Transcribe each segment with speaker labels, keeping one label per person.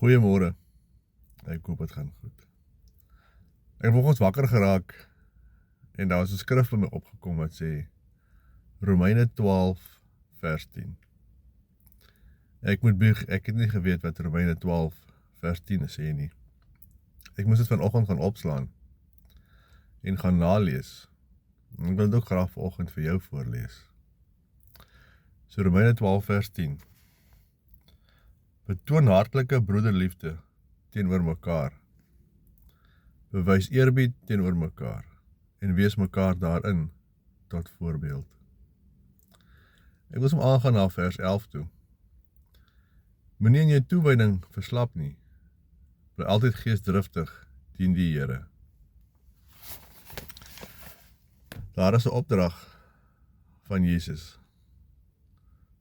Speaker 1: Goeiemôre, ek hoop het gaan goed. Ek het vanoggend wakker geraak en daar was 'n skrif by my opgekom wat sê Romeine 12 vers 10. Ek moet bieg, ek het nie geweet wat Romeine 12 vers 10 sê nie. Ek moes dit vanoggend gaan opslaan en gaan nalees. Ek wil dit ook graag vanoggend vir jou voorlees. So Romeine 12 vers 10. Betoon hartlike broederliefde teenoor mekaar. Bewys eerbied teenoor mekaar en wees mekaar daarin tot voorbeeld. Ek wil hom aangaan na vers 11 toe. Moenie in jou toewyding verslap nie. Bly altyd geesdriftig dien die Here. Daar is 'n opdrag van Jesus.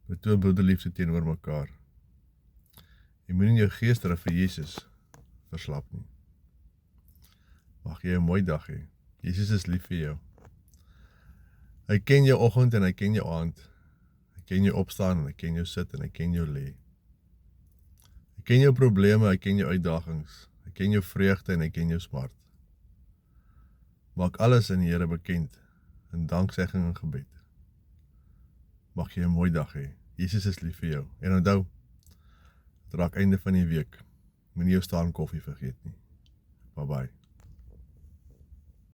Speaker 1: Betoon broederliefde teenoor mekaar. Jy moet in jou geesdrif vir Jesus verslap nie. Mag jy 'n mooi dag hê. Jesus is lief vir jou. Hy ken jou oggend en hy ken jou aand. Hy ken jou opstaan en hy ken jou sit en hy ken jou lê. Hy ken jou probleme, hy ken jou uitdagings. Hy ken jou vreugde en hy ken jou smart. Maak alles in die Here bekend in danksegging en gebed. Mag jy 'n mooi dag hê. Jesus is lief vir jou. En onthou, dit raak einde van die week. Moenie jou staan koffie vergeet nie. Bye bye.